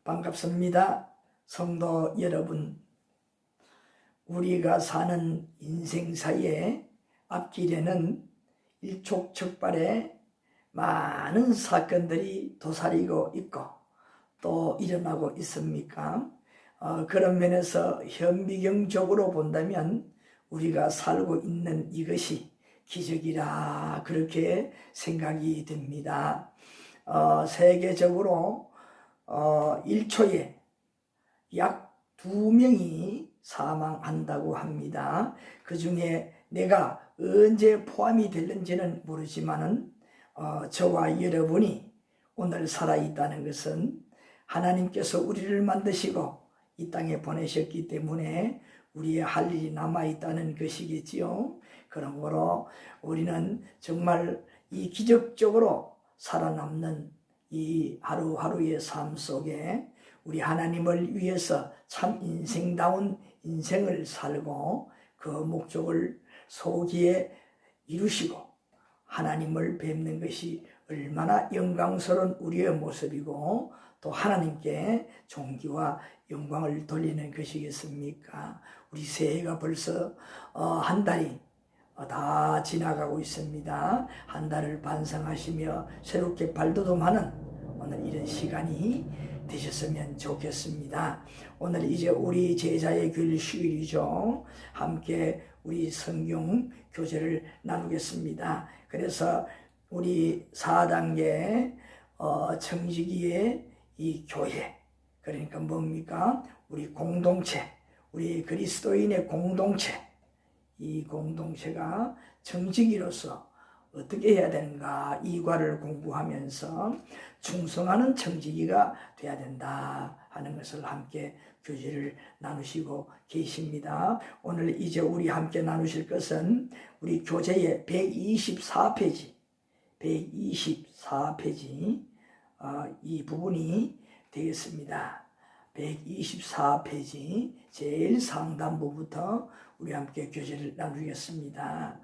반갑습니다. 성도 여러분, 우리가 사는 인생사에 앞길에는 일촉즉발의 많은 사건들이 도사리고 있고 또 일어나고 있습니까? 그런 면에서 현미경적으로 본다면 우리가 살고 있는 이것이 기적이라 그렇게 생각이 됩니다. 세계적으로 1초에 약 2명이 사망한다고 합니다. 그 중에 내가 언제 포함이 될는지는 모르지만은 저와 여러분이 오늘 살아있다는 것은 하나님께서 우리를 만드시고 이 땅에 보내셨기 때문에 우리의 할 일이 남아있다는 것이겠지요. 그러므로 우리는 정말 이 기적적으로 살아남는 이 하루하루의 삶 속에 우리 하나님을 위해서 참 인생다운 인생을 살고 그 목적을 소기에 이루시고 하나님을 뵙는 것이 얼마나 영광스러운 우리의 모습이고 또 하나님께 존귀와 영광을 돌리는 것이겠습니까? 우리 새해가 벌써 한 달이 다 지나가고 있습니다. 한 달을 반성하시며 새롭게 발돋움하는 오늘 이런 시간이 되셨으면 좋겠습니다. 오늘 이제 우리 제자의 교일 휴일이죠. 함께 우리 성경 교제를 나누겠습니다. 그래서 우리 4단계 청지기의 이 교회, 그러니까 뭡니까? 우리 공동체, 우리 그리스도인의 공동체, 이 공동체가 청지기로서 어떻게 해야 되는가 이과를 공부하면서 충성하는 청지기가 돼야 된다 하는 것을 함께 교제를 나누시고 계십니다. 오늘 이제 우리 함께 나누실 것은 우리 교재의 124페이지 이 부분이 되겠습니다. 124페이지 제일 상단부부터 우리 함께 교제를 나누겠습니다.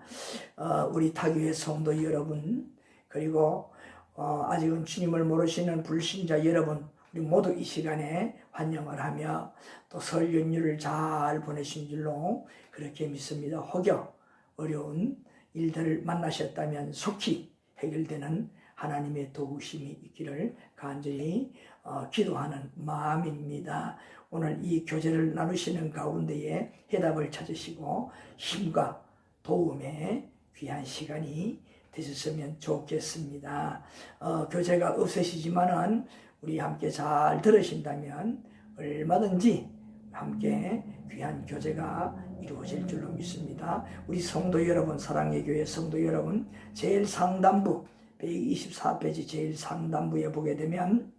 우리 타교회 성도 여러분, 그리고 아직은 주님을 모르시는 불신자 여러분, 우리 모두 이 시간에 환영을 하며 또 설 연휴를 잘 보내신 줄로 그렇게 믿습니다. 혹여 어려운 일들을 만나셨다면 속히 해결되는 하나님의 도우심이 있기를 간절히 기도하는 마음입니다. 오늘 이 교제를 나누시는 가운데에 해답을 찾으시고 힘과 도움의 귀한 시간이 되셨으면 좋겠습니다. 교제가 없으시지만은 우리 함께 잘 들으신다면 얼마든지 함께 귀한 교제가 이루어질 줄로 믿습니다. 우리 성도 여러분, 사랑의 교회 성도 여러분, 제일 상단부 124페이지 제일 상단부에 보게 되면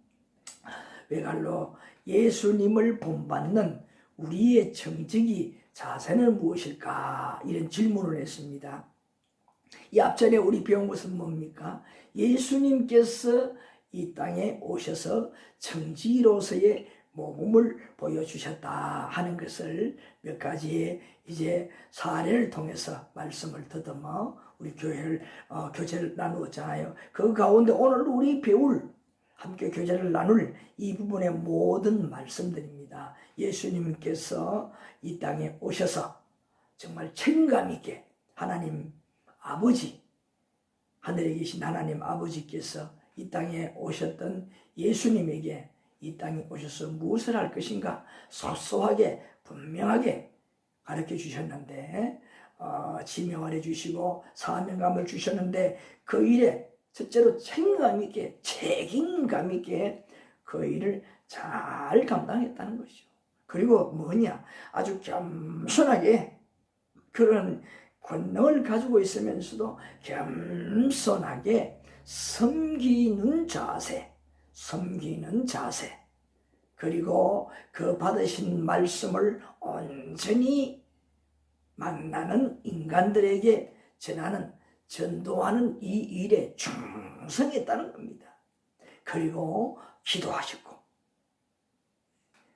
외갈로 예수님을 본받는 우리의 정직이 자세는 무엇일까? 이런 질문을 했습니다. 이 앞전에 우리 배운 것은 뭡니까? 예수님께서 이 땅에 오셔서 정직으로서의 모범을 보여주셨다 하는 것을 몇 가지의 이제 사례를 통해서 말씀을 더듬어 우리 교제를 나누었잖아요. 그 가운데 오늘 우리 배울 함께 교제를 나눌 이 부분의 모든 말씀들입니다. 예수님께서 이 땅에 오셔서 정말 책임감 있게 하나님 아버지, 하늘에 계신 하나님 아버지께서 이 땅에 오셨던 예수님에게 이 땅에 오셔서 무엇을 할 것인가 소소하게 분명하게 가르쳐 주셨는데 지명을 해주시고 사명감을 주셨는데 그 일에 첫째로 책임감 있게 그 일을 잘 감당했다는 것이죠. 그리고 뭐냐, 아주 겸손하게 그런 권능을 가지고 있으면서도 겸손하게 섬기는 자세, 그리고 그 받으신 말씀을 온전히 만나는 인간들에게 전도하는 이 일에 충성했다는 겁니다. 그리고 기도하셨고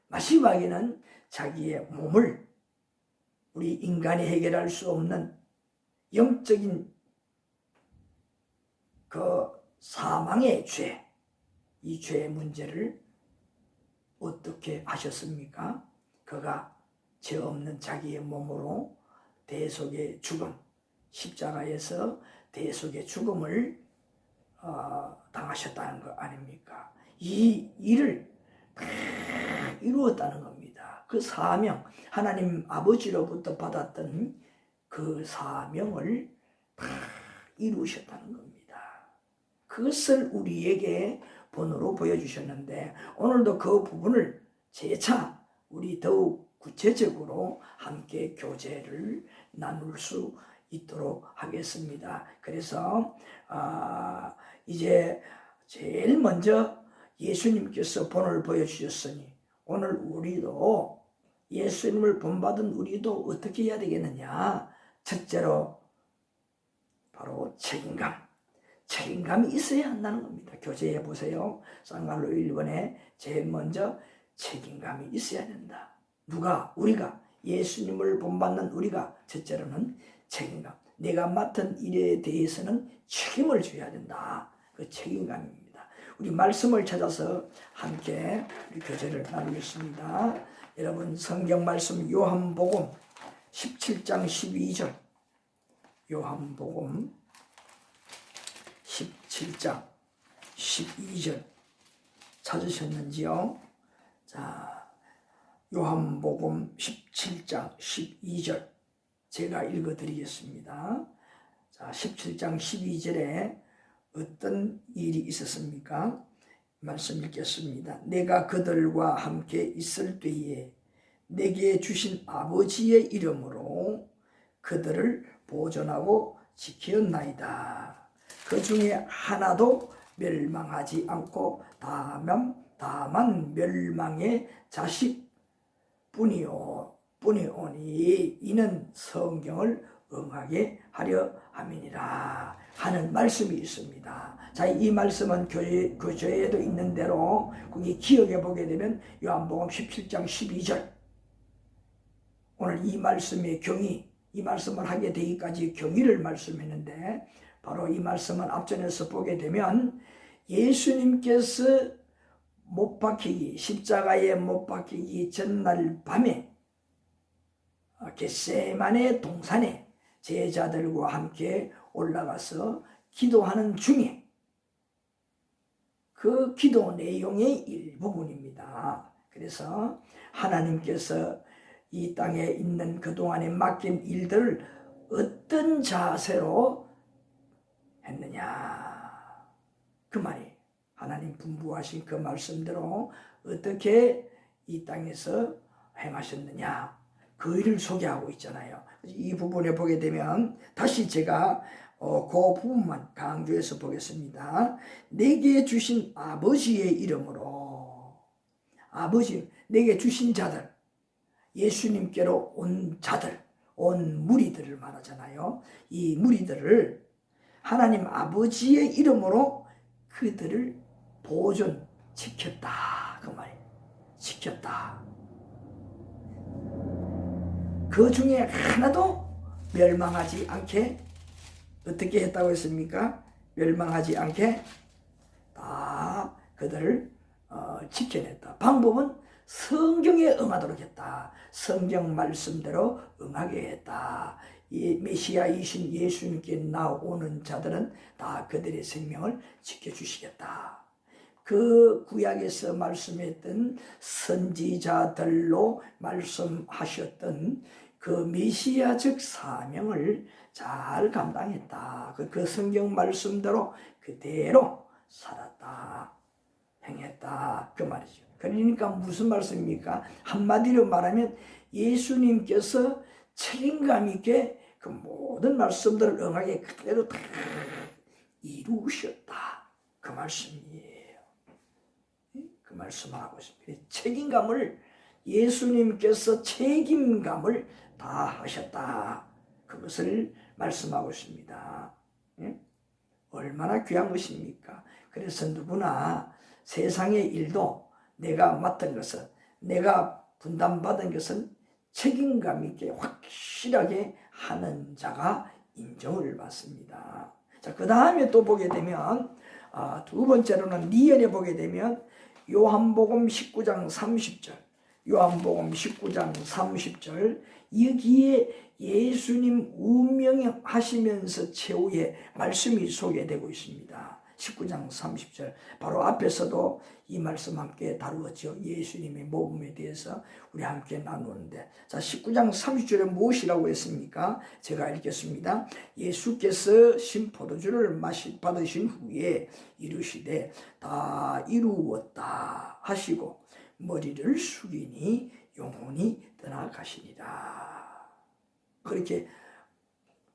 마지막에는 자기의 몸을 우리 인간이 해결할 수 없는 영적인 그 사망의 죄, 이 죄의 문제를 어떻게 하셨습니까? 그가 죄 없는 자기의 몸으로 대속의 죽음, 십자가에서 대속의 죽음을 당하셨다는 거 아닙니까? 이 일을 다 이루었다는 겁니다. 그 사명, 하나님 아버지로부터 받았던 그 사명을 다 이루셨다는 겁니다. 그것을 우리에게 본으로 보여주셨는데 오늘도 그 부분을 재차 우리 더욱 구체적으로 함께 교제를 나눌 수 있도록 하겠습니다. 그래서 이제 제일 먼저 예수님께서 본을 보여주셨으니 오늘 우리도 예수님을 본받은 우리도 어떻게 해야 되겠느냐? 첫째로 바로 책임감이 있어야 한다는 겁니다. 교제해 보세요. 쌍갈로 1번에 제일 먼저 책임감이 있어야 된다. 우리가 예수님을 본받는 우리가 첫째로는 책임감. 내가 맡은 일에 대해서는 책임을 져야 된다. 그 책임감입니다. 우리 말씀을 찾아서 함께 우리 교제를 나누겠습니다. 여러분 성경 말씀 요한복음 17장 12절 요한복음 17장 12절 찾으셨는지요? 자, 요한복음 17장 12절 제가 읽어드리겠습니다. 자, 17장 12절에 어떤 일이 있었습니까? 말씀 읽겠습니다. 내가 그들과 함께 있을 때에 내게 주신 아버지의 이름으로 그들을 보존하고 지켰나이다. 그 중에 하나도 멸망하지 않고 다만 멸망의 자식뿐이오니 이는 성경을 응하게 하려 함이니라 하는 말씀이 있습니다. 자, 이 말씀은 교재에도 있는 대로 거기 기억해 보게 되면 요한복음 17장 12절 오늘 이 말씀의 경위, 이 말씀을 하게 되기까지 경위를 말씀했는데 바로 이 말씀은 앞전에서 보게 되면 예수님께서 십자가에 못 박히기 전날 밤에 겟세마네 동산에 제자들과 함께 올라가서 기도하는 중에 그 기도 내용의 일부분입니다. 그래서 하나님께서 이 땅에 있는 그동안에 맡긴 일들을 어떤 자세로 했느냐 그 말이 하나님 분부하신 그 말씀대로 어떻게 이 땅에서 행하셨느냐 그 일을 소개하고 있잖아요. 이 부분에 보게 되면 다시 제가 그 부분만 강조해서 보겠습니다. 내게 주신 아버지의 이름으로 아버지 내게 주신 자들 예수님께로 온 자들 온 무리들을 말하잖아요. 이 무리들을 하나님 아버지의 이름으로 그들을 보존 지켰다 그 말이에요. 지켰다. 그 중에 하나도 멸망하지 않게 어떻게 했다고 했습니까? 멸망하지 않게 다 그들을 지켜냈다. 방법은 성경에 응하도록 했다. 성경 말씀대로 응하게 했다. 메시아이신 예수님께 나오는 자들은 다 그들의 생명을 지켜주시겠다. 그 구약에서 말씀했던 선지자들로 말씀하셨던 그 메시아적 사명을 잘 감당했다. 그 성경 말씀대로 그대로 살았다. 행했다. 그 말이죠. 그러니까 무슨 말씀입니까? 한마디로 말하면 예수님께서 책임감 있게 그 모든 말씀들을 응하게 그대로 다 이루셨다. 그 말씀이에요. 그 말씀을 하고 있습니다. 책임감을 예수님께서 책임감을 다 하셨다. 그것을 말씀하고 있습니다. 얼마나 귀한 것입니까? 그래서 누구나 세상의 일도 내가 맡은 것은 내가 분담받은 것은 책임감 있게 확실하게 하는 자가 인정을 받습니다. 자, 그 다음에 또 보게 되면 두 번째로는 리언에 보게 되면 요한복음 19장 30절, 요한복음 19장 30절, 여기에 예수님 운명하시면서 최후의 말씀이 소개되고 있습니다. 19장 30절, 바로 앞에서도 이 말씀 함께 다루었죠. 예수님의 모범에 대해서 우리 함께 나누는데, 자, 19장 30절에 무엇이라고 했습니까? 제가 읽겠습니다. 예수께서 신포도주를 받으신 후에 이르시되 다 이루었다 하시고 머리를 숙이니 영혼이 떠나가시니라. 그렇게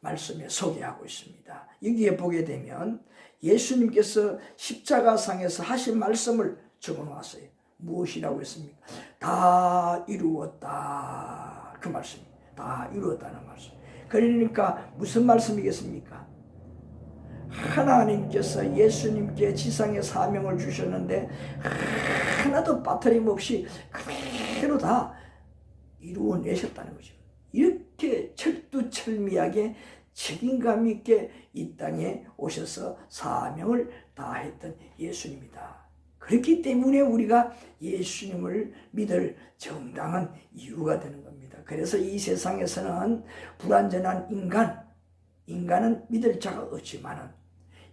말씀에 소개하고 있습니다. 여기에 보게 되면 예수님께서 십자가상에서 하신 말씀을 적어놓았어요. 무엇이라고 했습니까? 다 이루었다. 그 말씀이 다 이루었다는 말씀. 그러니까 무슨 말씀이겠습니까? 하나님께서 예수님께 지상의 사명을 주셨는데 하나도 빠트림없이 그대로 다 이루어내셨다는 거죠. 이렇게 철두철미하게 책임감 있게 이 땅에 오셔서 사명을 다했던 예수님이다. 그렇기 때문에 우리가 예수님을 믿을 정당한 이유가 되는 겁니다. 그래서 이 세상에서는 불완전한 인간은 믿을 자가 없지만은,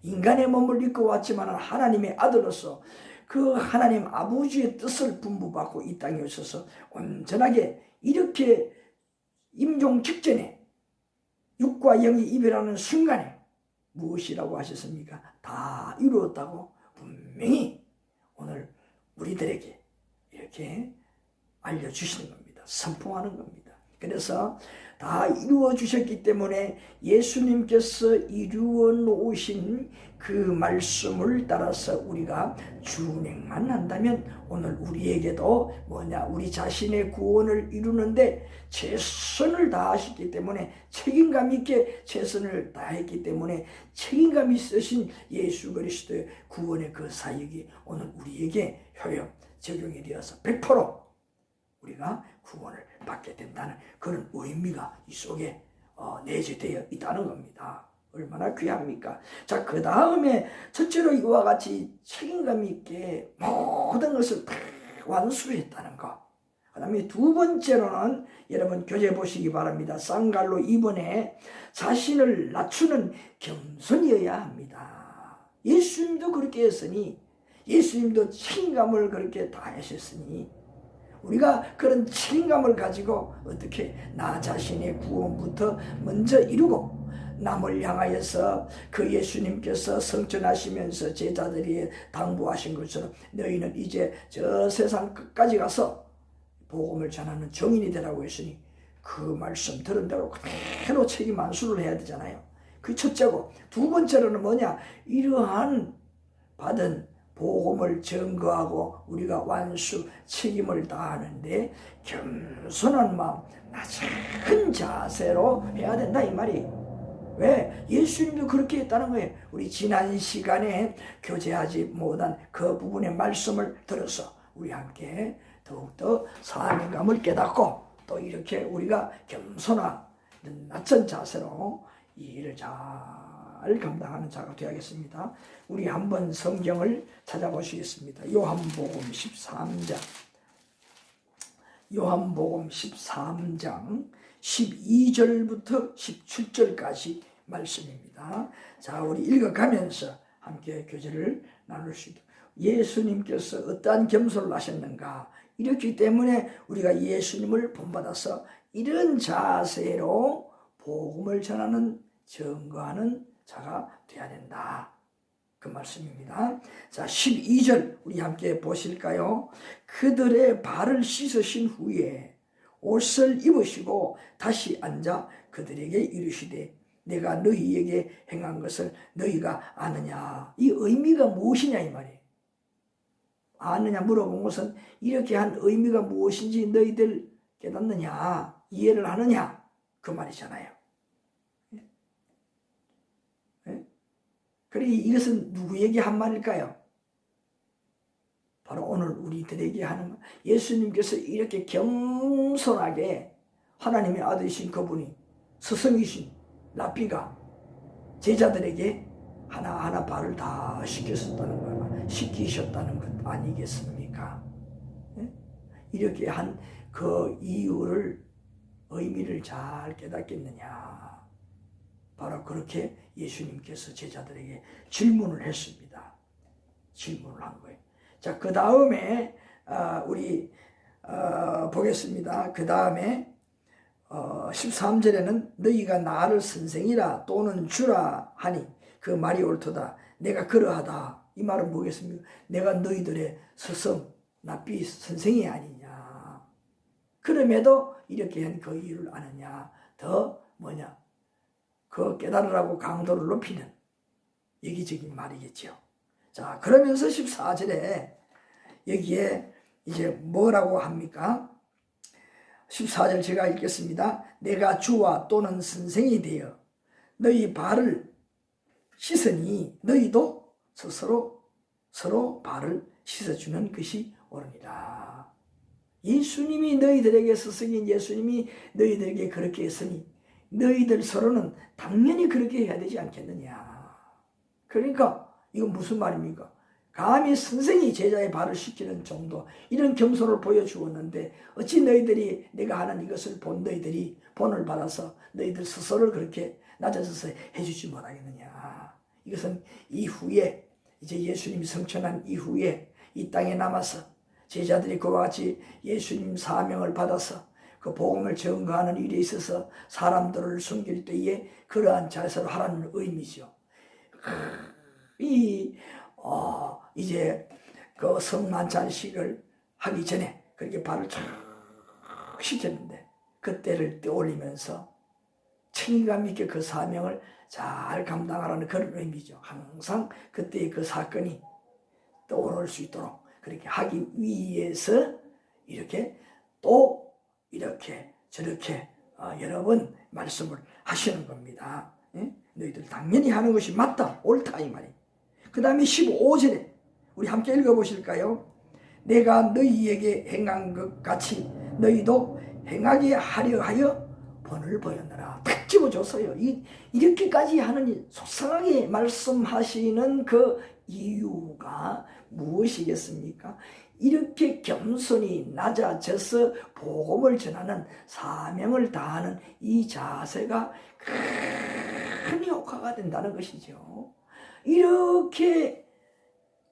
인간의 몸을 입고 왔지만은 하나님의 아들로서 그 하나님 아버지의 뜻을 분부받고 이 땅에 오셔서 온전하게 이렇게 임종 직전에 육과 영이 이별하는 순간에 무엇이라고 하셨습니까? 다 이루었다고 분명히 오늘 우리들에게 이렇게 알려주시는 겁니다. 선포하는 겁니다. 그래서 다 이루어 주셨기 때문에 예수님께서 이루어 놓으신 그 말씀을 따라서 우리가 준행만 한다면 오늘 우리에게도 우리 자신의 구원을 이루는데 최선을 다하셨기 때문에, 책임감 있게 최선을 다했기 때문에 책임감 있으신 예수 그리스도의 구원의 그 사역이 오늘 우리에게 효력 적용이 되어서 100% 우리가 구원을 받게 된다는 그런 의미가 이 속에 내재되어 있다는 겁니다. 얼마나 귀합니까? 자, 그 다음에 첫째로 이와 같이 책임감 있게 모든 것을 다 완수했다는 것. 그 다음에 두 번째로는 여러분 교재 보시기 바랍니다. 쌍갈로 2번에 자신을 낮추는 겸손이어야 합니다. 예수님도 그렇게 했으니, 예수님도 책임감을 그렇게 다 하셨으니 우리가 그런 책임감을 가지고 어떻게 나 자신의 구원부터 먼저 이루고 남을 향하여서 그 예수님께서 성천하시면서 제자들이 당부하신 것처럼 너희는 이제 저 세상 끝까지 가서 복음을 전하는 증인이 되라고 했으니 그 말씀 들은 대로 그대로 책임 완수를 해야 되잖아요. 그 첫째고, 두 번째로는 뭐냐? 이러한 받은 복음을 증거하고 우리가 완수 책임을 다하는데 겸손한 마음, 낮은 자세로 해야 된다 이 말이. 왜? 예수님도 그렇게 했다는 거예요. 우리 지난 시간에 교제하지 못한 그 부분의 말씀을 들어서 우리 함께 더욱더 사명감을 깨닫고 또 이렇게 우리가 겸손한 낮은 자세로 이 일을 잘 감당하는 자가 되어야겠습니다. 우리 한번 성경을 찾아보시겠습니다. 요한복음 13장, 요한복음 13장 12절부터 17절까지 말씀입니다. 자, 우리 읽어가면서 함께 교제를 나눌 수 있도록. 예수님께서 어떠한 겸손을 하셨는가? 이렇기 때문에 우리가 예수님을 본받아서 이런 자세로 복음을 전하는, 증거하는 자가 되어야 된다. 그 말씀입니다. 자, 12절 우리 함께 보실까요? 그들의 발을 씻으신 후에 옷을 입으시고 다시 앉아 그들에게 이르시되 내가 너희에게 행한 것을 너희가 아느냐. 이 의미가 무엇이냐 이 말이에요. 아느냐 물어본 것은 이렇게 한 의미가 무엇인지 너희들 깨닫느냐, 이해를 하느냐 그 말이잖아요. 그래, 이것은 누구에게 한 말일까요? 바로 오늘 우리들에게 하는 말. 예수님께서 이렇게 겸손하게 하나님의 아들이신 그분이, 스승이신 랍비가 제자들에게 하나하나 발을 다 씻겼었다는 거예요. 시키셨다는 것 아니겠습니까? 예? 이렇게 한 그 이유를, 의미를 잘 깨닫겠느냐. 바로 그렇게 예수님께서 제자들에게 질문을 했습니다. 질문을 한 거예요. 자, 그 다음에 우리 보겠습니다. 그 다음에 13절에는 너희가 나를 선생이라 또는 주라 하니 그 말이 옳도다. 내가 그러하다. 이 말은 뭐겠습니까? 내가 너희들의 스승, 납비 선생이 아니냐. 그럼에도 이렇게 한 그 이유를 아느냐. 더 뭐냐. 그 깨달으라고 강도를 높이는 얘기적인 말이겠죠. 자, 그러면서 14절에 여기에 이제 뭐라고 합니까? 14절 제가 읽겠습니다. 내가 주와 또는 선생이 되어 너희 발을 씻으니 너희도 스스로 서로 발을 씻어주는 것이 옳으니라. 예수님이 너희들에게 스승인 예수님이 너희들에게 그렇게 했으니 너희들 서로는 당연히 그렇게 해야 되지 않겠느냐. 그러니까 이건 무슨 말입니까? 감히 선생이 제자의 발을 씻기는 정도, 이런 겸손을 보여주었는데 어찌 너희들이 내가 하는 이것을 본 너희들이 본을 받아서 너희들 스스로를 그렇게 낮아져서 해주지 못하겠느냐. 이것은 이후에 이제 예수님이 성천한 이후에 이 땅에 남아서 제자들이 그와 같이 예수님 사명을 받아서 그 복음을 증거하는 일에 있어서 사람들을 숨길 때에 그러한 자세로 하라는 의미죠. 이제 그 성만찬식을 하기 전에 그렇게 발을 쫙 씻었는데 그때를 떠올리면서 책임감 있게 그 사명을 잘 감당하라는 그런 의미죠. 항상 그때의 그 사건이 떠오를 수 있도록 그렇게 하기 위해서 이렇게 또 이렇게 저렇게 여러 번 말씀을 하시는 겁니다. 너희들 당연히 하는 것이 맞다, 옳다 이 말이. 그 다음에 15절에 우리 함께 읽어보실까요? 내가 너희에게 행한 것 같이 너희도 행하게 하려 하여 본을 보였느라. 딱 집어줬어요. 이렇게까지 하는 속상하게 말씀하시는 그 이유가 무엇이겠습니까? 이렇게 겸손히 낮아져서 복음을 전하는 사명을 다하는 이 자세가 큰 효과가 된다는 것이죠. 이렇게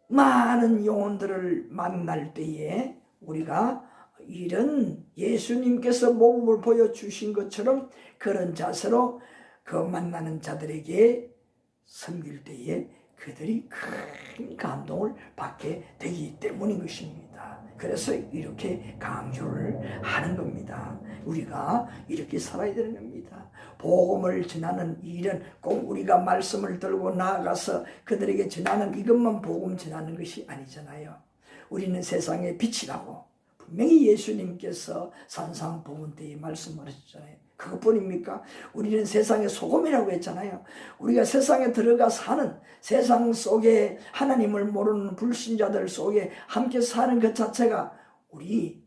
많은 영혼들을 만날 때에 우리가 이런 예수님께서 모범을 보여주신 것처럼 그런 자세로 그 만나는 자들에게 섬길 때에 그들이 큰 감동을 받게 되기 때문인 것입니다. 그래서 이렇게 강조를 하는 겁니다. 우리가 이렇게 살아야 되는 겁니다. 복음을 전하는 일은 꼭 우리가 말씀을 들고 나아가서 그들에게 전하는 이것만 복음 전하는 것이 아니잖아요. 우리는 세상의 빛이라고 분명히 예수님께서 산상복음 때에 말씀을 하셨잖아요. 그것뿐입니까? 우리는 세상의 소금이라고 했잖아요. 우리가 세상에 들어가 사는, 세상 속에 하나님을 모르는 불신자들 속에 함께 사는 것 자체가 우리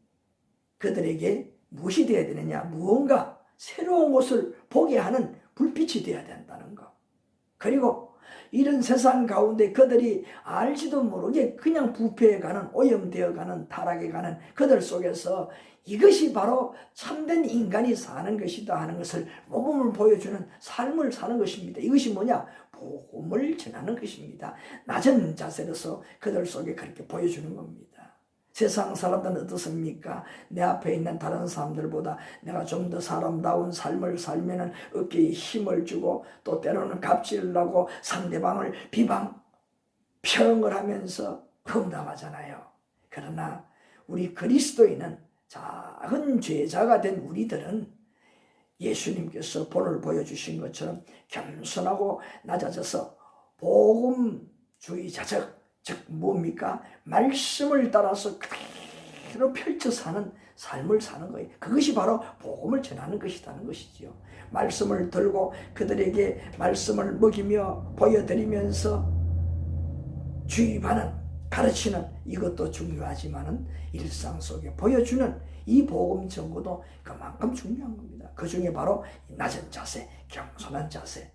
그들에게 무엇이 되어야 되느냐? 무언가 새로운 것을 보게 하는 불빛이 되어야 된다는 것. 그리고 이런 세상 가운데 그들이 알지도 모르게 그냥 부패해가는, 오염되어가는, 타락해가는 그들 속에서 이것이 바로 참된 인간이 사는 것이다 하는 것을 모범을 보여주는 삶을 사는 것입니다. 이것이 뭐냐? 복음을 전하는 것입니다. 낮은 자세로서 그들 속에 그렇게 보여주는 겁니다. 세상 사람들은 어떻습니까? 내 앞에 있는 다른 사람들보다 내가 좀 더 사람다운 삶을 살면은 어깨에 힘을 주고 또 때로는 갑질을 하고 상대방을 비방, 평을 하면서 험담하잖아요. 그러나 우리 그리스도인은 작은 죄자가 된 우리들은 예수님께서 본을 보여주신 것처럼 겸손하고 낮아져서 복음주의자적, 즉 뭡니까? 말씀을 따라서 그대로 펼쳐 사는 삶을 사는 거예요. 그것이 바로 복음을 전하는 것이라는 것이지요. 말씀을 들고 그들에게 말씀을 먹이며 보여드리면서 주입하는, 가르치는 이것도 중요하지만은 일상 속에 보여주는 이 복음 전구도 그만큼 중요한 겁니다. 그 중에 바로 낮은 자세, 겸손한 자세,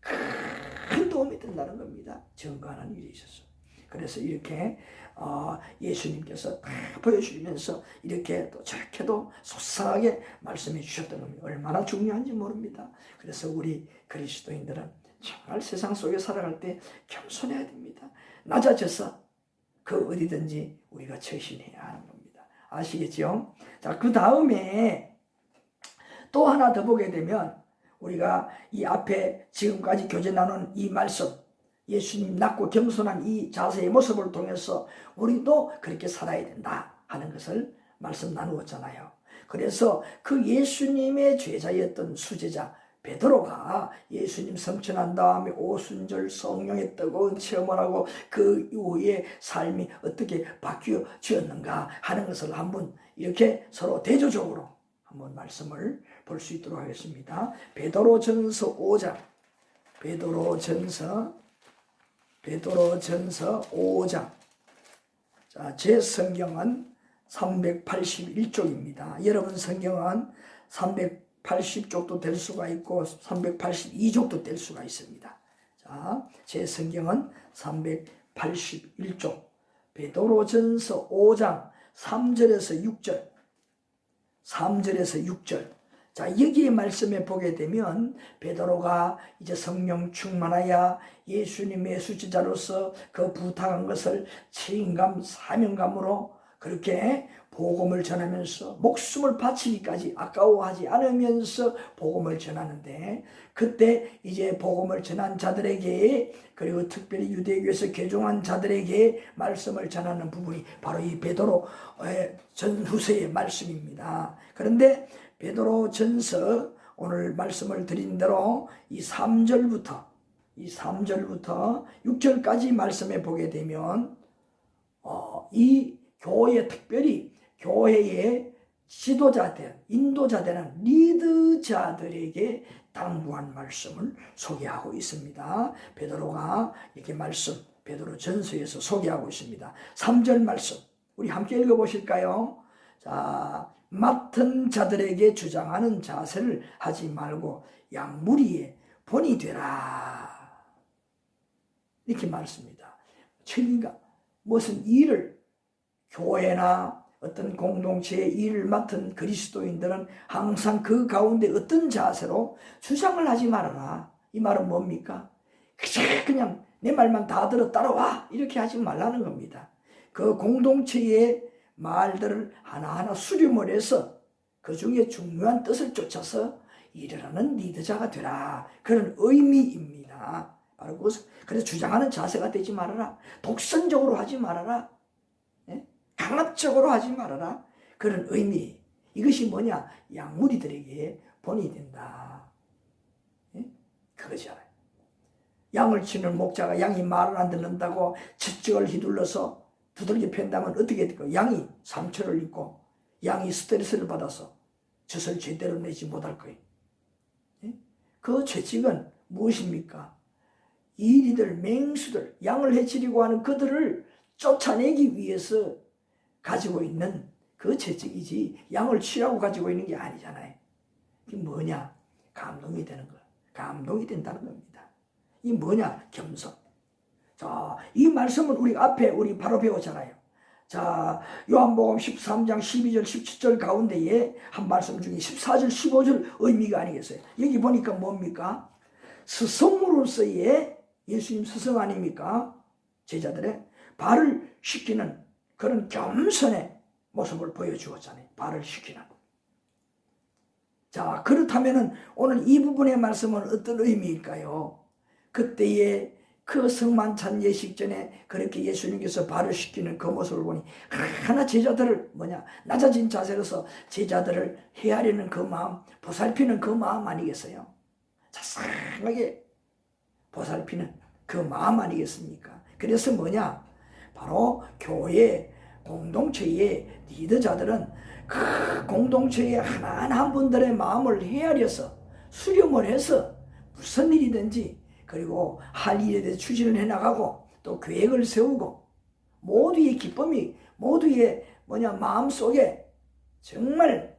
큰 도움이 된다는 겁니다. 증거하는 일에 있어서. 그래서 이렇게 예수님께서 다 보여주면서 이렇게 또 저렇게도 소상하게 말씀해 주셨던 겁니다. 얼마나 중요한지 모릅니다. 그래서 우리 그리스도인들은 정말 세상 속에 살아갈 때 겸손해야 됩니다. 낮아져서 그 어디든지 우리가 처신해야 하는 겁니다. 아시겠죠? 자, 그 다음에 또 하나 더 보게 되면 우리가 이 앞에 지금까지 교제 나눈 이 말씀, 예수님 낮고 겸손한 이 자세의 모습을 통해서 우리도 그렇게 살아야 된다 하는 것을 말씀 나누었잖아요. 그래서 그 예수님의 제자였던 수제자 베드로가 예수님 성천한 다음에 오순절 성령의 뜨거운 체험을 하고 그 이후에 삶이 어떻게 바뀌어지었는가 하는 것을 한번 이렇게 서로 대조적으로 한번 말씀을 볼 수 있도록 하겠습니다. 베드로전서 5장, 베드로전서 5장. 자, 제 성경은 381쪽입니다. 여러분 성경은 380쪽도 될 수가 있고 382쪽도 될 수가 있습니다. 자, 제 성경은 381쪽. 베드로전서 5장 3절에서 6절. 3절에서 6절. 자, 여기에 말씀에 보게 되면 베드로가 이제 성령 충만하여 예수님의 수제자로서 그 부탁한 것을 책임감, 사명감으로 그렇게 복음을 전하면서 목숨을 바치기까지 아까워하지 않으면서 복음을 전하는데, 그때 이제 복음을 전한 자들에게, 그리고 특별히 유대교에서 개종한 자들에게 말씀을 전하는 부분이 바로 이 베드로의 전후서의 말씀입니다. 그런데 베드로 전서 오늘 말씀을 드린 대로 이 3절부터 6절까지 말씀해 보게 되면 이 교회, 특별히 교회의 지도자들, 인도자들은 리더자들에게 당부한 말씀을 소개하고 있습니다. 베드로가 이렇게 베드로 전서에서 소개하고 있습니다. 3절 말씀 우리 함께 읽어보실까요? 자, 맡은 자들에게 주장하는 자세를 하지 말고 양무리의 본이 되라. 이렇게 말씀입니다. 책임감, 무슨 일을, 교회나 어떤 공동체의 일을 맡은 그리스도인들은 항상 그 가운데 어떤 자세로 주장을 하지 말아라. 이 말은 뭡니까? 그냥 내 말만 다 들어 따라와 이렇게 하지 말라는 겁니다. 그 공동체의 말들을 하나하나 수렴을 해서 그 중에 중요한 뜻을 쫓아서 일을 하는 리더자가 되라. 그런 의미입니다. 바로 그것을, 그래서 주장하는 자세가 되지 말아라. 독선적으로 하지 말아라. 강압적으로 하지 말아라. 그런 의미. 이것이 뭐냐? 양무리들에게 본이 된다. 그거잖아요. 양을 치는 목자가 양이 말을 안 듣는다고 채찍을 휘둘러서 두들겨 팬다면 어떻게 될까요? 양이 상처를 입고 양이 스트레스를 받아서 젖을 제대로 내지 못할 거예요. 그 채찍은 무엇입니까? 이리들, 맹수들, 양을 해치려고 하는 그들을 쫓아내기 위해서 가지고 있는 그 채찍이지 양을 치라고 가지고 있는 게 아니잖아요. 이게 뭐냐? 감동이 되는 거. 감동이 된다는 겁니다. 이 뭐냐? 겸손. 자, 이 말씀은 우리 바로 배웠잖아요. 자, 요한복음 13장 12절 17절 가운데에 한 말씀 중에 14절 15절 의미가 아니겠어요? 여기 보니까 뭡니까? 스승으로서의 예수님 스승 아닙니까? 제자들의 발을 씻기는 그런 겸손의 모습을 보여주었잖아요. 발을 씻기는. 자, 그렇다면 오늘 이 부분의 말씀은 어떤 의미일까요? 그때의 그 성만찬 예식 전에 그렇게 예수님께서 발을 씻기는 그 모습을 보니 하나 제자들을 낮아진 자세로서 제자들을 헤아리는 그 마음, 보살피는 그 마음 아니겠어요? 자상하게 보살피는 그 마음 아니겠습니까? 그래서 바로 교회 공동체의 리더자들은 그 공동체의 하나한 분들의 마음을 헤아려서 수렴을 해서 무슨 일이든지, 그리고 할 일에 대해 추진을 해나가고 또 계획을 세우고 모두의 기쁨이, 모두의 마음속에 정말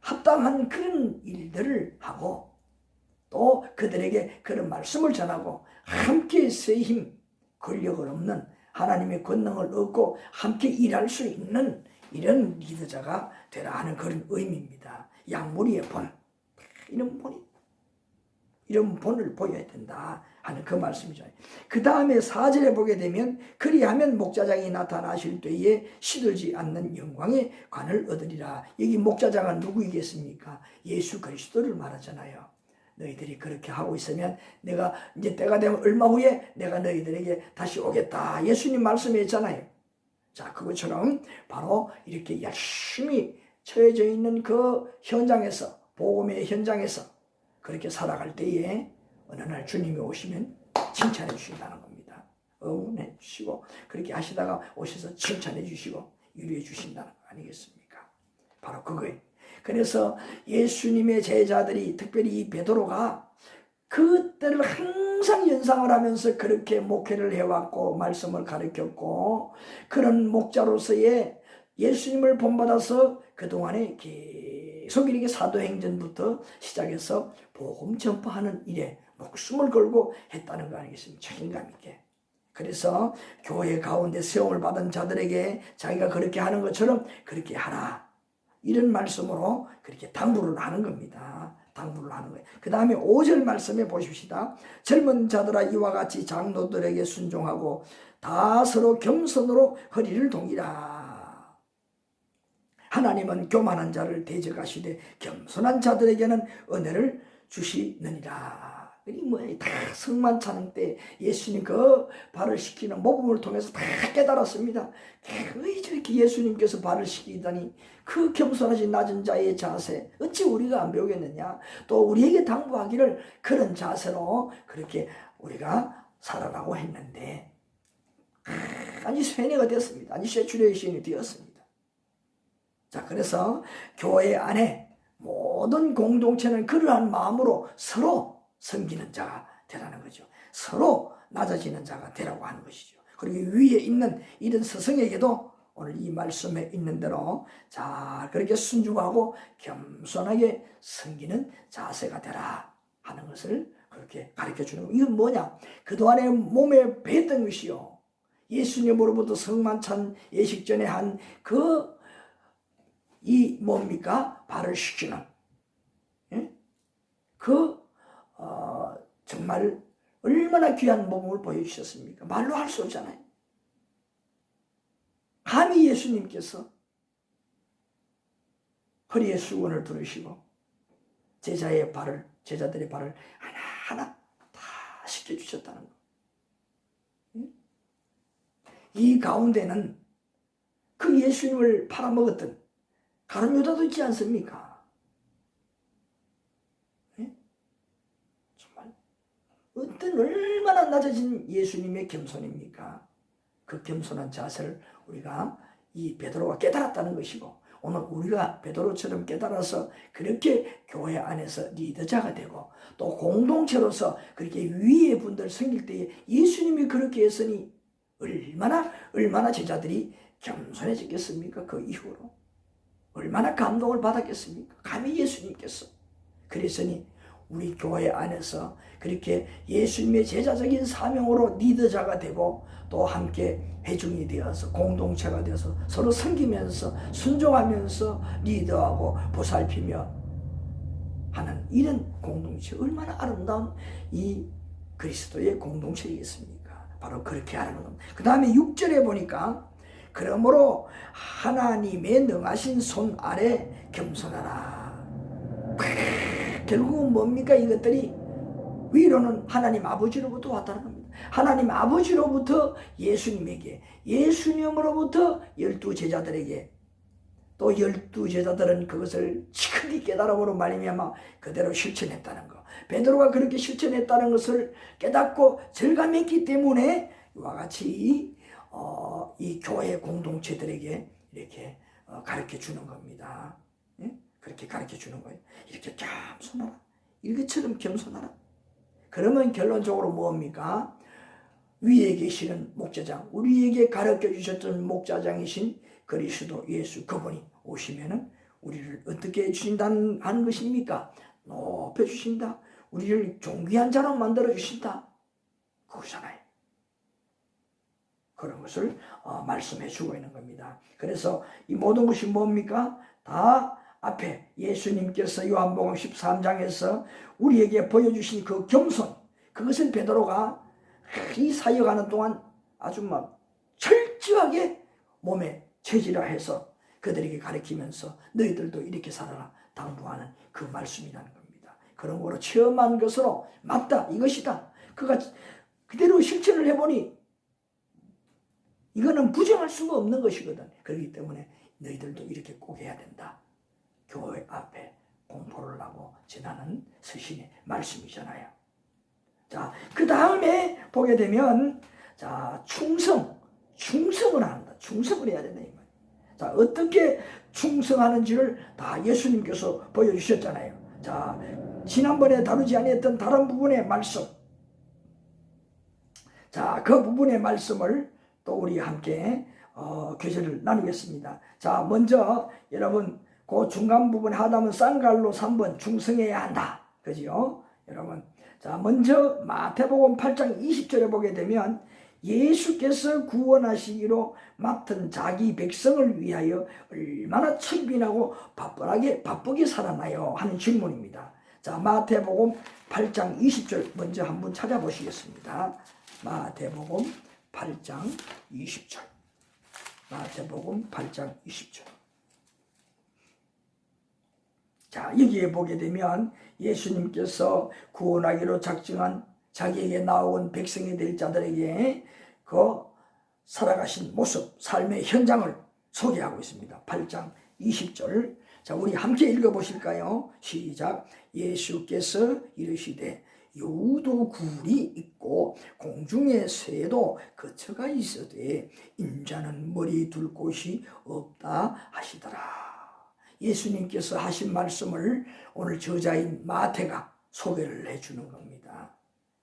합당한 그런 일들을 하고 또 그들에게 그런 말씀을 전하고 함께 새 힘, 권력을 없는 하나님의 권능을 얻고 함께 일할 수 있는 이런 리더자가 되라 하는 그런 의미입니다. 양무리의 본, 이런 본을 보여야 된다 하는 그 말씀이죠. 그 다음에 4절에 보게 되면 그리하면 목자장이 나타나실 때에 시들지 않는 영광의 관을 얻으리라. 여기 목자장은 누구이겠습니까? 예수 그리스도를 말하잖아요. 너희들이 그렇게 하고 있으면 내가 이제 때가 되면 얼마 후에 내가 너희들에게 다시 오겠다. 예수님 말씀했잖아요. 자, 그것처럼 바로 이렇게 열심히 처해져 있는 그 현장에서, 복음의 현장에서 그렇게 살아갈 때에 어느 날 주님이 오시면 칭찬해 주신다는 겁니다. 응원해 주시고 그렇게 하시다가 오셔서 칭찬해 주시고 위로해 주신다는 거 아니겠습니까? 바로 그거예요. 그래서 예수님의 제자들이, 특별히 이 베드로가 그때를 항상 연상을 하면서 그렇게 목회를 해왔고 말씀을 가르쳤고, 그런 목자로서의 예수님을 본받아서 그동안에 계속 이렇게 사도행전부터 시작해서 복음 전파하는 일에 목숨을 걸고 했다는 거 아니겠습니까? 책임감 있게. 그래서 교회 가운데 세움을 받은 자들에게 자기가 그렇게 하는 것처럼 그렇게 하라, 이런 말씀으로 그렇게 당부를 하는 겁니다. 당부를 하는 거예요. 그 다음에 5절 말씀에 보십시다. 젊은 자들아 이와 같이 장로들에게 순종하고 다 서로 겸손으로 허리를 동이라. 하나님은 교만한 자를 대적하시되 겸손한 자들에게는 은혜를 주시느니라. 이 뭐야, 다 성만찬 때 예수님 그 발을 씻기는 모범을 통해서 다 깨달았습니다. 왜 저렇게 예수님께서 발을 씻기다니, 그 겸손하지 낮은 자의 자세 어찌 우리가 안 배우겠느냐. 또 우리에게 당부하기를 그런 자세로 그렇게 우리가 살아라고 했는데 아니 쇠뇌가 됐습니다. 아니 세츄레이션이 되었습니다. 자, 그래서 교회 안에 모든 공동체는 그러한 마음으로 서로 섬기는 자가 되라는 거죠. 서로 낮아지는 자가 되라고 하는 것이죠. 그리고 위에 있는 이런 스승에게도 오늘 이 말씀에 있는 대로 자, 그렇게 순종하고 겸손하게 섬기는 자세가 되라 하는 것을 그렇게 가르쳐 주는 거예요. 이건 뭐냐? 그동안에 몸에 뱄던 것이요, 예수님으로부터 성만찬 예식 전에 한 이 뭡니까? 발을 씻기는 정말 얼마나 귀한 몸을 보여주셨습니까? 말로 할 수 없잖아요. 감히 예수님께서 허리에 수건을 두르시고 제자들의 발을 하나하나 다 씻겨주셨다는 거. 이 가운데는 그 예수님을 팔아먹었던 가룟 유다도 있지 않습니까? 정말 어떤 얼마나 낮아진 예수님의 겸손입니까? 그 겸손한 자세를 우리가 이 베드로가 깨달았다는 것이고, 오늘 우리가 베드로처럼 깨달아서 그렇게 교회 안에서 리더자가 되고 또 공동체로서 그렇게 위의 분들 섬길 때에 예수님이 그렇게 했으니 얼마나 제자들이 겸손해졌겠습니까? 그 이후로 얼마나 감동을 받았겠습니까? 감히 예수님께서. 그랬으니 우리 교회 안에서 그렇게 예수님의 제자적인 사명으로 리더자가 되고 또 함께 회중이 되어서 공동체가 되어서 서로 섬기면서 순종하면서 리더하고 보살피며 하는 이런 공동체, 얼마나 아름다운 이 그리스도의 공동체이겠습니까? 바로 그렇게 하는 겁니다. 그 다음에 6절에 보니까 그러므로 하나님의 능하신 손 아래 겸손하라. 결국은 뭡니까? 이것들이 위로는 하나님 아버지로부터 왔다는 겁니다. 하나님 아버지로부터 예수님에게, 예수님으로부터 12제자들에게, 또 12제자들은 그것을 크게 깨달음으로 말미암아 그대로 실천했다는 거. 베드로가 그렇게 실천했다는 것을 깨닫고 절감했기 때문에 이와 같이 이 교회 공동체들에게 이렇게 가르쳐 주는 겁니다. 예? 그렇게 가르쳐 주는 거예요. 이렇게 겸손하라. 이것처럼 겸손하라. 그러면 결론적으로 뭡니까? 위에 계시는 목자장, 우리에게 가르쳐 주셨던 목자장이신 그리스도 예수, 그분이 오시면은 우리를 어떻게 해주신다는 하는 것입니까? 높여주신다. 우리를 존귀한 자로 만들어 주신다. 그거잖아요. 그런 것을 말씀해 주고 있는 겁니다. 그래서 이 모든 것이 뭡니까? 다 앞에 예수님께서 요한복음 13장에서 우리에게 보여주신 그 겸손, 그것을 베드로가 이 사역하는 동안 아주 막 철저하게 몸에 체질화해서 그들에게 가르치면서 너희들도 이렇게 살아라 당부하는 그 말씀이라는 겁니다. 그런 거로 체험한 것으로 맞다, 이것이다, 그가 그대로 실천을 해보니 이거는 부정할 수가 없는 것이거든. 그렇기 때문에 너희들도 이렇게 꼭 해야 된다. 교회 앞에 공포를 하고 지나는 스신의 말씀이잖아요. 자, 그 다음에 보게 되면, 자, 충성을 한다. 충성을 해야 된다, 이 말. 자, 어떻게 충성하는지를 다 예수님께서 보여주셨잖아요. 자, 지난번에 다루지 아니했던 다른 부분의 말씀. 자, 그 부분의 말씀을 또 우리 함께 교제를 나누겠습니다. 자, 먼저 여러분 그 중간 부분 하다면 쌍갈로 3번 충성해야 한다. 그죠? 여러분. 자, 먼저 마태복음 8장 20절에 보게 되면 예수께서 구원하시기로 맡은 자기 백성을 위하여 얼마나 천빈하고 바쁘게 살았나요? 하는 질문입니다. 자, 마태복음 8장 20절 먼저 한번 찾아보시겠습니다. 마태복음 8장 20절. 마태복음 8장 20절. 자, 여기에 보게 되면 예수님께서 구원하기로 작정한 자기에게 나온 백성이 될 자들에게 그 살아가신 모습, 삶의 현장을 소개하고 있습니다. 8장 20절. 자, 우리 함께 읽어보실까요? 시작. 예수께서 이르시되 여우도 굴이 있고 공중에 새도 거처가 있으되 인자는 머리 둘 곳이 없다 하시더라. 예수님께서 하신 말씀을 오늘 저자인 마태가 소개를 해주는 겁니다.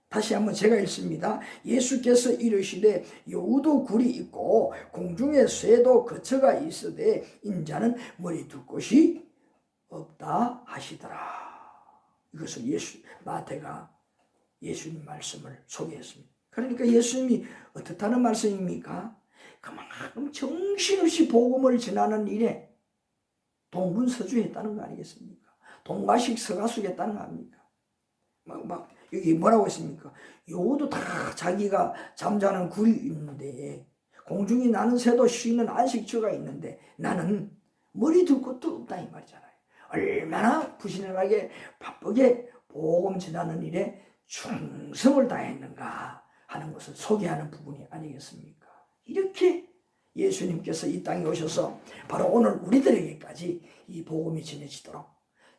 다시 한번 제가 읽습니다. 예수께서 이르시되 여우도 굴이 있고 공중에 새도 거처가 있으되 인자는 머리 둘 곳이 없다 하시더라. 이것을 마태가 예수님 말씀을 소개했습니다. 그러니까 예수님이 어떻다는 말씀입니까? 그만큼 정신없이 복음을 전하는 일에 동분서주했다는 거 아니겠습니까? 동가식 서가수겠다는 거 아닙니까? 여기 뭐라고 했습니까? 여우도 다 자기가 잠자는 굴이 있는데 공중에 나는 새도 쉬는 안식처가 있는데 나는 머리 둘 곳도 없다 이 말이잖아요. 얼마나 부지런하게 바쁘게 복음 전하는 일에 충성을 다했는가 하는 것을 소개하는 부분이 아니겠습니까? 이렇게 예수님께서 이 땅에 오셔서 바로 오늘 우리들에게까지 이 복음이 전해지도록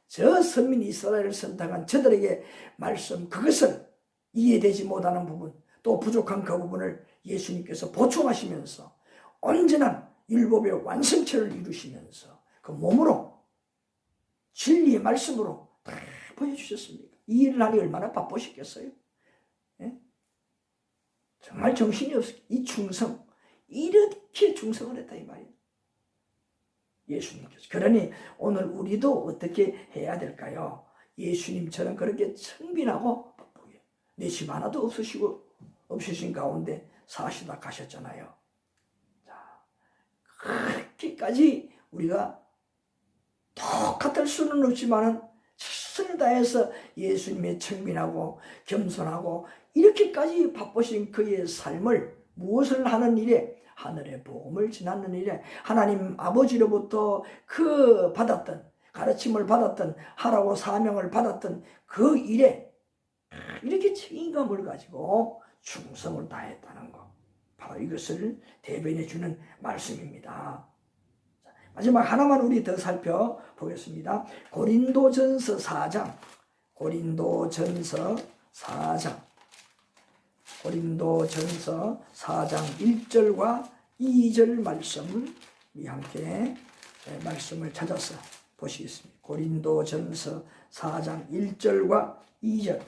저 선민 이스라엘을 선택한 저들에게 말씀 그것을 이해되지 못하는 부분 또 부족한 그 부분을 예수님께서 보충하시면서 온전한 율법의 완성체를 이루시면서 그 몸으로 진리의 말씀으로 다 보여주셨습니다. 이 일을 하니 얼마나 바쁘시겠어요? 예? 정말 정신이 없어. 이 충성 이렇게 충성을 했다 이 말이에요. 예수님께서. 그러니 오늘 우리도 어떻게 해야 될까요? 예수님처럼 그렇게 청빈하고 바쁘게 내 집 하나도 없으신 가운데 사시다 가셨잖아요. 자, 그렇게까지 우리가 똑같을 수는 없지만은 최선을 다해서 예수님의 청빈하고 겸손하고 이렇게까지 바쁘신 그의 삶을 무엇을 하는 일에 하늘의 복음을 전하는 일에 하나님 아버지로부터 그 받았던 가르침을 받았던 하라고 사명을 받았던 그 일에 이렇게 책임감을 가지고 충성을 다했다는 것 바로 이것을 대변해 주는 말씀입니다. 마지막 하나만 우리 더 살펴보겠습니다. 고린도전서 4장 고린도전서 4장 1절과 2절 말씀 우리 함께 말씀을 찾아서 보시겠습니다. 고린도전서 4장 1절과 2절.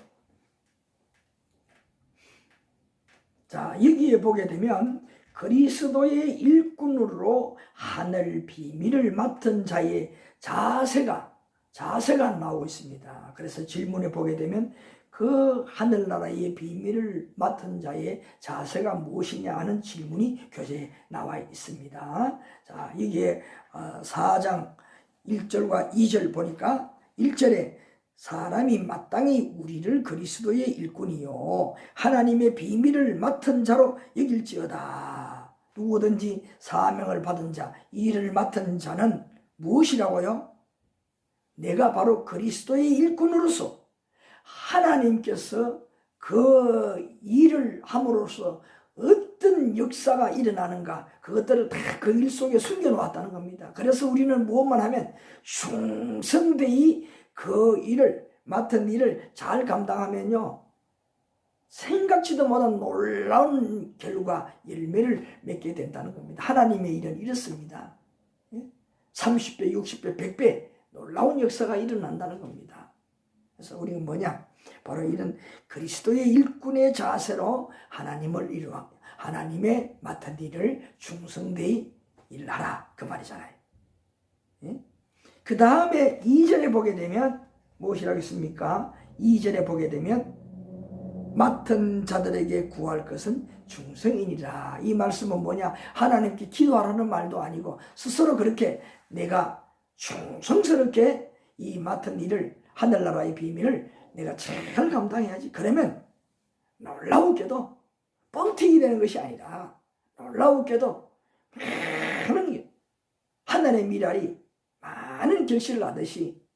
자, 여기에 보게 되면 그리스도의 일꾼으로 하늘 비밀을 맡은 자의 자세가 나오고 있습니다. 그래서 질문에 보게 되면 그 하늘나라의 비밀을 맡은 자의 자세가 무엇이냐 하는 질문이 교재에 나와 있습니다. 자, 이게 4장 1절과 2절 보니까 1절에 사람이 마땅히 우리를 그리스도의 일꾼이요 하나님의 비밀을 맡은 자로 여길지어다. 누구든지 사명을 받은 자, 일을 맡은 자는 무엇이라고요? 내가 바로 그리스도의 일꾼으로서 하나님께서 그 일을 함으로써 어떤 역사가 일어나는가, 그것들을 다 그 일 속에 숨겨놓았다는 겁니다. 그래서 우리는 무엇만 하면 충성되이 그 일을, 맡은 일을 잘 감당하면요, 생각지도 못한 놀라운 결과, 열매를 맺게 된다는 겁니다. 하나님의 일은 이렇습니다. 30배, 60배, 100배 놀라운 역사가 일어난다는 겁니다. 그래서 우리가 뭐냐? 바로 이런 그리스도의 일꾼의 자세로 하나님을 이루어 하나님의 맡은 일을 충성되이 일하라, 그 말이잖아요. 그 다음에 2절에 보게 되면 무엇이라고 했습니까? 2절에 보게 되면 맡은 자들에게 구할 것은 충성이니라. 이 말씀은 뭐냐? 하나님께 기도하라는 말도 아니고 스스로 그렇게 내가 충성스럽게 이 맡은 일을, 하늘나라의 비밀을 내가 잘 감당해야지. 그러면 놀라우게도 뻥튀기 되는 것이 아니라 놀라우게도 하늘의 미랄이 많은 결실을 하듯이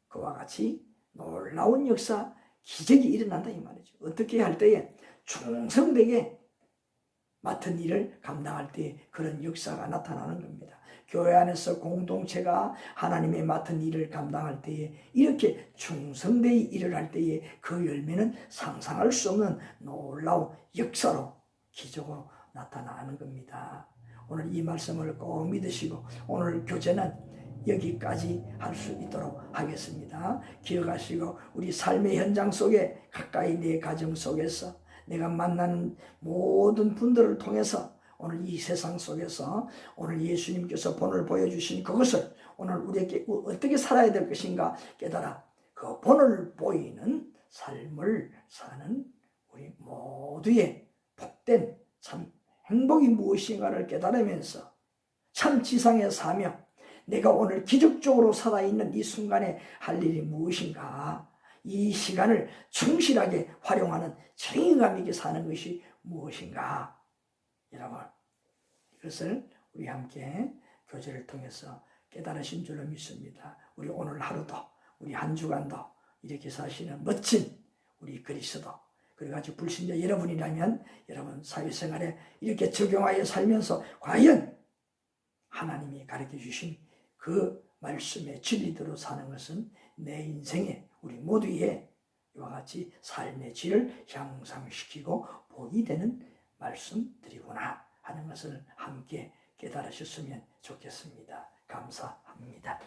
그와 같이 놀라운 역사, 기적이 일어난다 이 말이죠. 어떻게 할 때에 충성되게 맡은 일을 감당할 때 그런 역사가 나타나는 겁니다. 교회 안에서 공동체가 하나님의 맡은 일을 감당할 때에 이렇게 충성되이 일을 할 때에 그 열매는 상상할 수 없는 놀라운 역사로, 기적으로 나타나는 겁니다. 오늘 이 말씀을 꼭 믿으시고 오늘 교제는 여기까지 할 수 있도록 하겠습니다. 기억하시고 우리 삶의 현장 속에, 가까이 내 가정 속에서 내가 만나는 모든 분들을 통해서 오늘 이 세상 속에서 오늘 예수님께서 본을 보여주신 그것을 오늘 우리에게 어떻게 살아야 될 것인가 깨달아 그 본을 보이는 삶을 사는 우리 모두의 복된 참 행복이 무엇인가를 깨달으면서 참 지상의 사명, 내가 오늘 기적적으로 살아있는 이 순간에 할 일이 무엇인가, 이 시간을 충실하게 활용하는 책임감 있게 사는 것이 무엇인가, 여러분 이것을 우리 함께 교제를 통해서 깨달으신 줄로 믿습니다. 우리 오늘 하루도, 우리 한 주간도 이렇게 사시는 멋진 우리 그리스도, 그래가지고 불신자 여러분이라면 여러분 사회생활에 이렇게 적용하여 살면서 과연 하나님이 가르쳐 주신 그 말씀의 진리대로 사는 것은 내 인생에 우리 모두의 이와 같이 삶의 질을 향상시키고 복이 되는 말씀들이구나 하는 것을 함께 깨달으셨으면 좋겠습니다. 감사합니다.